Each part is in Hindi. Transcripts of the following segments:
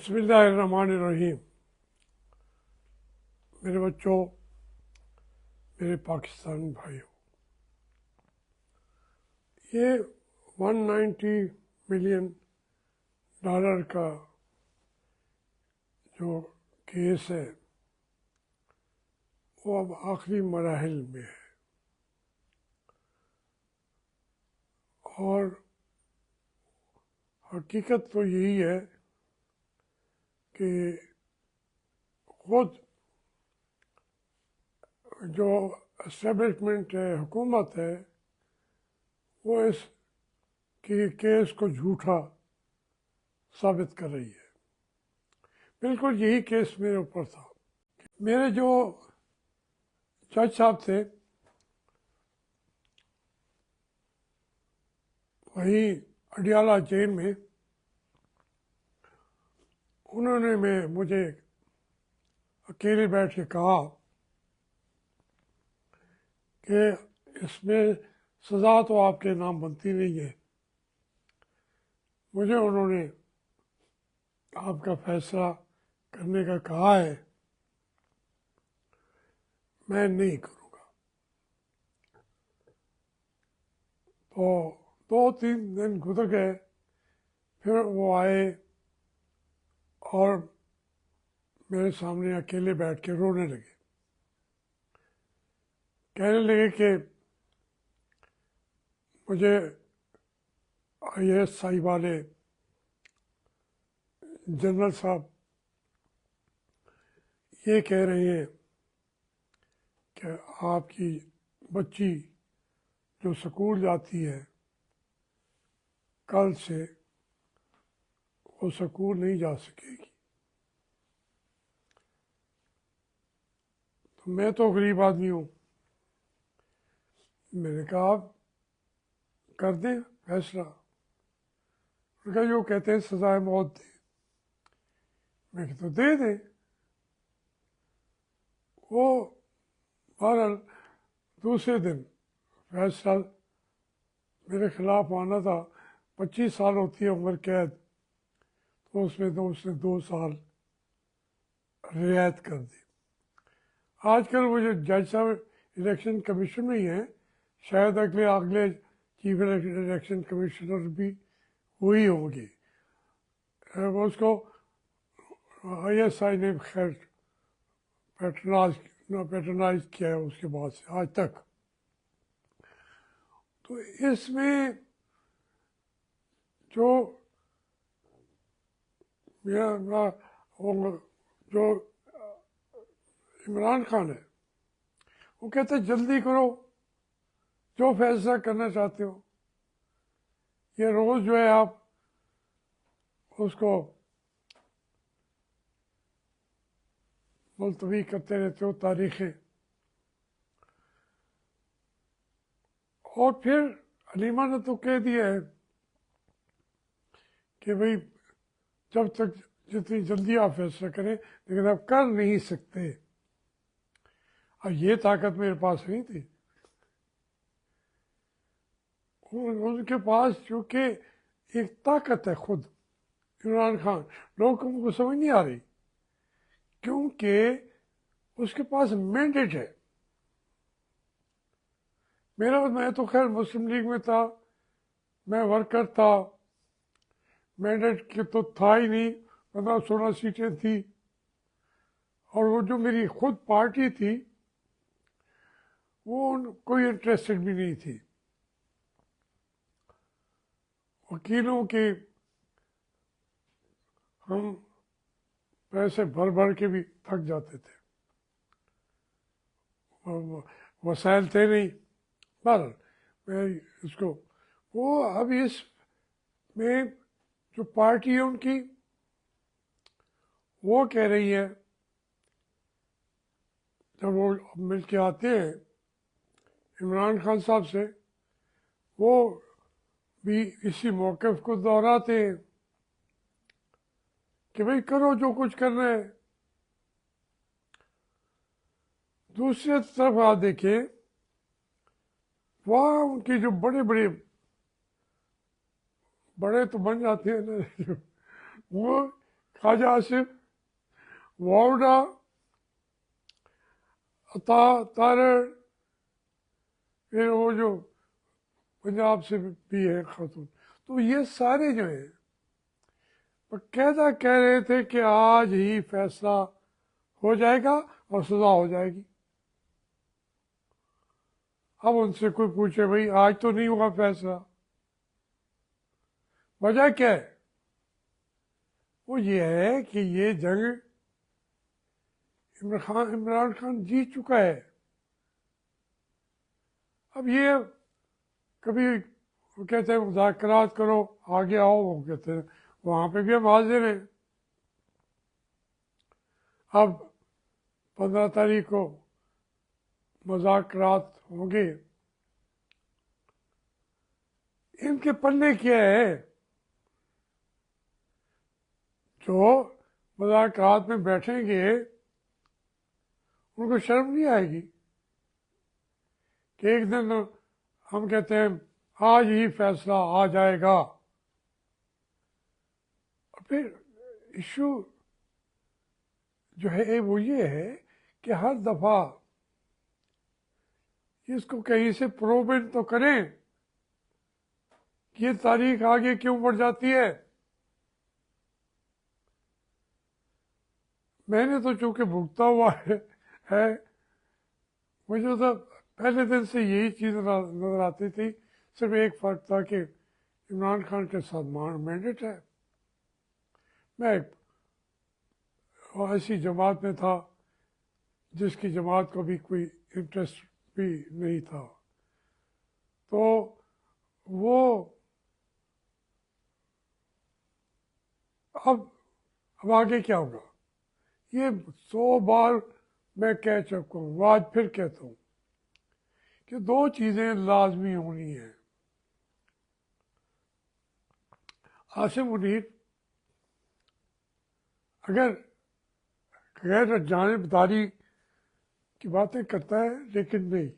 बिस्मिल्लाहिर्रहमानिर्रहीम। मेरे बच्चों, मेरे पाकिस्तानी भाइयों, ये 190 मिलियन डॉलर का जो केस है वो अब आखिरी मराहिल में है और हकीकत तो यही है कि खुद जो एस्टेब्लिशमेंट है, हुकूमत है, वो इस केस को झूठा साबित कर रही है। बिल्कुल यही केस मेरे ऊपर था। मेरे जो जज साहब थे वहीं अडियाला जेल में, उन्होंने मुझे अकेले बैठ के कहा कि इसमें सज़ा तो आपके नाम बनती नहीं है। मुझे उन्होंने आपका फैसला करने का कहा है, मैं नहीं करूँगा। तो 2-3 दिन गुजर गए, फिर वो आए और मेरे सामने अकेले बैठ के रोने लगे, कहने लगे कि मुझे IAS वाले जनरल साहब ये कह रहे हैं कि आपकी बच्ची जो स्कूल जाती है, कल से वो स्कूल नहीं जा सकेगी। तो मैं तो गरीब आदमी हूँ, मैंने कहा आप कर दें फैसला। उनका जो कहते हैं सजाए मौत दे, मैं तो दे दें। वो बहरहाल दूसरे दिन फैसला मेरे खिलाफ आना था। 25 साल होती है उम्र कैद, तो उसमें तो उसने 2 साल रियायत कर दी। आजकल वो जो जज साहब इलेक्शन कमीशन में ही हैं, शायद अगले चीफ इलेक्शन कमिश्नर भी वही होंगे। वो उसको ISI ने खैर पैटर्नाइज किया है उसके बाद से आज तक। तो इसमें जो जो इमरान खान है, वो कहते जल्दी करो, जो फैसला करना चाहते हो। ये रोज़ जो है आप उसको मुलतवी करते रहते हो तारीखें। और फिर हलीमा ने तो कह दिया है कि भाई जब तक जितनी जल्दी आप फैसला करें, लेकिन आप कर नहीं सकते। अब ये ताकत मेरे पास नहीं थी। उनके पास चूँकि एक ताकत है खुद, इमरान खान, लोगों को समझ नहीं आ रही, क्योंकि उसके पास मैंडेट है। मैं तो खैर मुस्लिम लीग में था, मैं वर्कर था, मैंडेट के तो था ही नहीं। 15-16 सीटें थी, और वो जो मेरी खुद पार्टी थी वो कोई इंटरेस्टेड भी नहीं थी। वकीलों के हम पैसे भर भर के भी थक जाते थे, वसाइल थे नहीं। बहरहाल मैं इसको वो अब इस में जो पार्टी है उनकी, वो कह रही है, जब वो मिल के आते हैं इमरान खान साहब से, वो भी इसी मौक़िफ़ को दोहराते हैं कि भाई करो जो कुछ करना है। दूसरी तरफ आप देखें, वहाँ उनके जो बड़े तो बन जाते हैं ना, वो ख्वाजा आसिफ वाउडा अता तारड़, फिर वो जो पंजाब से भी है खातून, तो ये सारे जो हैं बकायदा कह रहे थे कि आज ही फैसला हो जाएगा और सजा हो जाएगी। अब उनसे कोई पूछे भाई आज तो नहीं हुआ फैसला, वजह क्या है? वो ये है कि ये जंग इमरान खान जीत चुका है। अब ये कभी वो कहते हैं मुज़ाकरात करो आगे आओ, वो कहते हैं वहाँ पे भी हम हाजिर हैं। अब 15 तारीख को मुज़ाकरात होंगे। इनके पन्ने क्या है? जो मुज़ाकरात में बैठेंगे उनको शर्म नहीं आएगी कि एक दिन हम कहते हैं आज ही फैसला आ जाएगा। और फिर इशू जो है वो ये है कि हर दफ़ा इसको कहीं से प्रूव तो करें कि ये तारीख आगे क्यों बढ़ जाती है। मैंने तो चूंकि भुगता हुआ है मुझे तो पहले दिन से यही चीज़ नज़र आती थी। सिर्फ एक फ़र्क था कि इमरान खान के साथ मैंडेट है। मैं एक ऐसी जमात में था जिसकी जमात को भी कोई इंटरेस्ट भी नहीं था, तो वो अब आगे क्या होगा ये 100 बार मैं कह चुका हूँ, आज फिर कहता हूँ कि दो चीज़ें लाजमी होनी हैं। आसिम मुनीर अगर गैर जानिबदारी की बातें करता है लेकिन नहीं,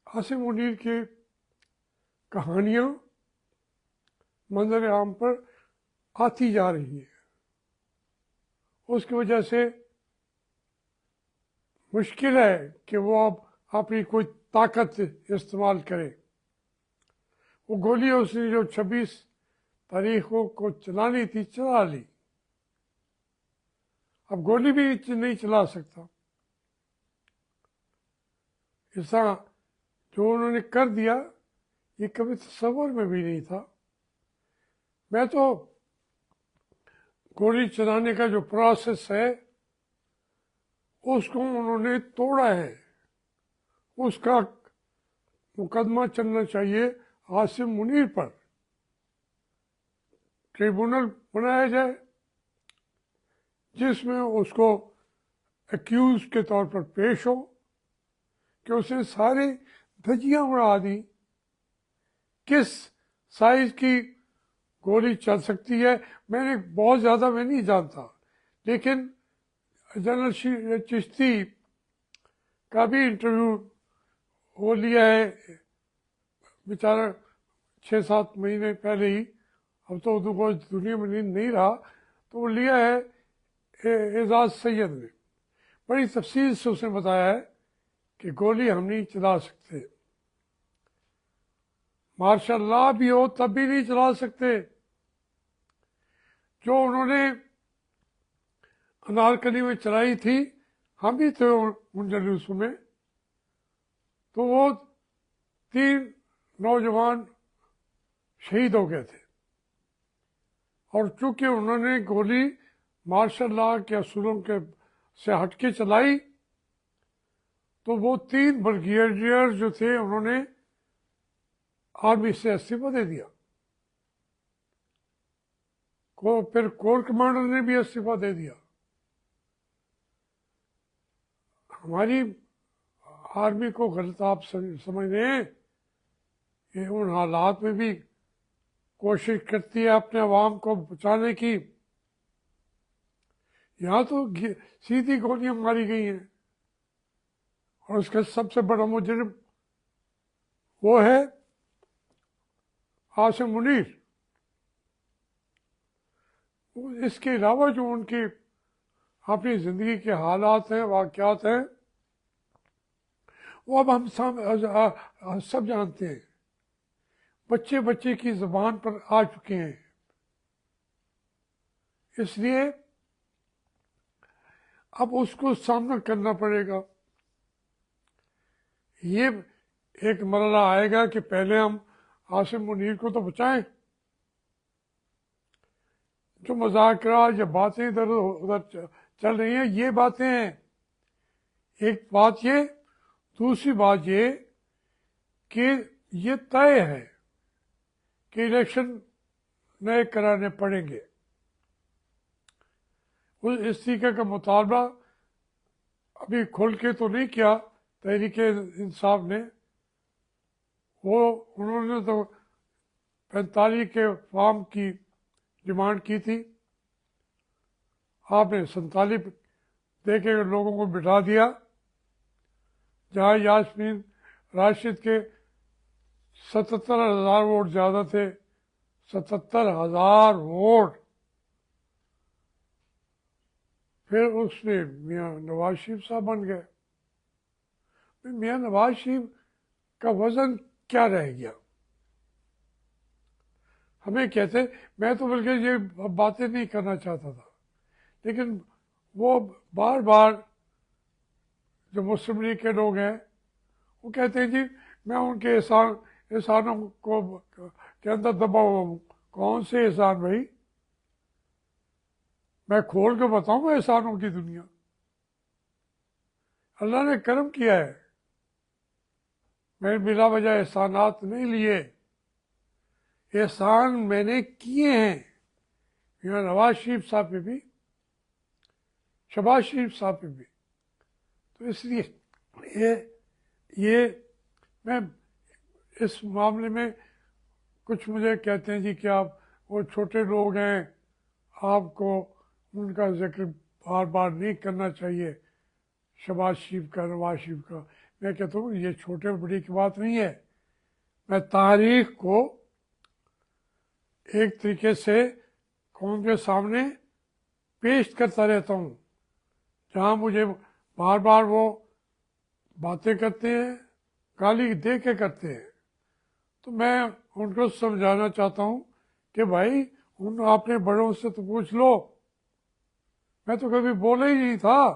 आसिम मुनीर की कहानियाँ मंजर आम पर आती जा रही हैं। उसकी वजह से मुश्किल है कि वो अब अपनी कोई ताकत इस्तेमाल करे। वो गोली उसने जो 26 तारीखों को चलानी थी चला ली, अब गोली भी नहीं चला सकता। ऐसा जो उन्होंने कर दिया ये कभी तस्वर में भी नहीं था। मैं तो गोली चलाने का जो प्रोसेस है उसको उन्होंने तोड़ा है। उसका मुकदमा चलना चाहिए आसिम मुनीर पर, ट्रिब्यूनल बनाया जाए जिसमें उसको एक्यूज के तौर पर पेश हो कि उसने सारी धज्जियां उड़ा दी। किस साइज की गोली चल सकती है मैंने बहुत ज़्यादा मैं नहीं जानता, लेकिन जनरल चिश्ती का भी इंटरव्यू वो लिया है बेचारा 6-7 महीने पहले ही, अब तो वो दुनिया में नहीं रहा, तो वो लिया है एजाज सैयद ने। बड़ी तफसील से उसने बताया है कि गोली हम नहीं चला सकते, मार्शल लॉ भी हो तब भी नहीं चला सकते। जो उन्होंने अनारकली में चलाई थी, हम भी थे उन जलूसों में, तो वो 3 नौजवान शहीद हो गए थे। और चूंकि उन्होंने गोली मार्शल लॉ के असूलों के से हटके चलाई, तो वो 3 ब्रिगेडियर जो थे उन्होंने आर्मी से इस्तीफा दे दिया। फिर कोर कमांडर ने भी इस्तीफा दे दिया। हमारी आर्मी को गलत आप समझ रहे हैं, ये उन हालात में भी कोशिश करती है अपने अवाम को बचाने की। यहाँ तो सीधी गोलियां मारी गई हैं और उसका सबसे बड़ा मुजरिम वो है आसिम मुनीर। इसके अलावा जो उनकी अपनी ज़िंदगी के हालात हैं, वाक़यात हैं, वो अब हम सब जानते हैं, बच्चे बच्चे की ज़बान पर आ चुके हैं। इसलिए अब उसको सामना करना पड़ेगा। ये एक मरला आएगा कि पहले हम आसिम मुनीर को तो बचाएं। जो मजाकरा या बातें इधर उधर चल रही हैं, ये बातें हैं। एक बात ये, दूसरी बात ये कि ये तय है कि इलेक्शन नए कराने पड़ेंगे। उस इस तरीके का मुतालबा अभी खुल के तो नहीं किया तहरीक इंसाफ ने, वो उन्होंने तो 45 के फॉर्म की डिमांड की थी, आपने 47 दे के लोगों को बिठा दिया। जहाँ यास्मीन राशिद के 77,000 वोट ज़्यादा थे, 77,000 वोट। फिर उसमें मियाँ नवाज शरीफ साहब बन गए। मियाँ नवाज शरीफ का वज़न क्या रह गया? हमें कहते, मैं तो बल्कि ये बातें नहीं करना चाहता था, लेकिन वो बार बार जो मुस्लिम लीग के लोग हैं वो कहते हैं जी मैं उनके एहसानों को के अंदर दबा हुआ हूँ। कौन से एहसान भाई? मैं खोल के बताऊँ एहसानों की दुनिया? अल्लाह ने करम किया है, मैंने बिला वजह एहसानात नहीं लिए, एहसान मैंने किए हैं। यहाँ नवाज शरीफ साहब पे भी, शहबाज शरीफ साहब पे भी। तो इसलिए ये मैं इस मामले में, कुछ मुझे कहते हैं जी कि आप वो छोटे लोग हैं, आपको उनका जिक्र बार बार नहीं करना चाहिए, शहबाज शरीफ का, नवाज शरीफ का। मैं कहता हूँ ये छोटे बड़ी की बात नहीं है। मैं तारीख को एक तरीके से कौम के सामने पेश करता रहता हूँ। जहाँ मुझे बार बार वो बातें करते हैं, गाली दे के करते हैं, तो मैं उनको समझाना चाहता हूँ कि भाई उन आपने बड़ों से तो पूछ लो, मैं तो कभी बोला ही नहीं था।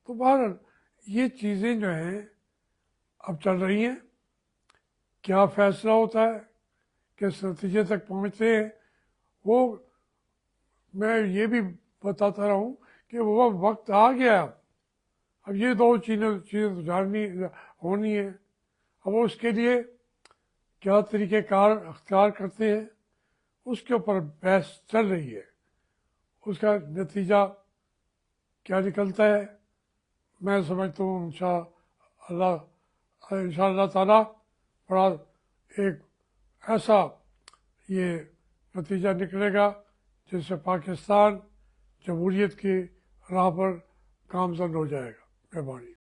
तो बहरहाल ये चीज़ें जो हैं अब चल रही हैं, क्या फैसला होता है, किस नतीजे तक पहुँचते हैं, वो मैं ये भी बताता रहा हूँ कि वो वक्त आ गया। अब ये दो चीज़ें सुधारनी होनी है। अब उसके लिए क्या तरीक़ेकार अख्तियार करते हैं, उसके ऊपर बहस चल रही है। उसका नतीजा क्या निकलता है, मैं समझता हूँ इंशाअल्लाह ताला बड़ा एक ऐसा ये नतीजा निकलेगा जिससे पाकिस्तान जमहूरियत की राह पर गामजन हो जाएगा। मेहरबानी।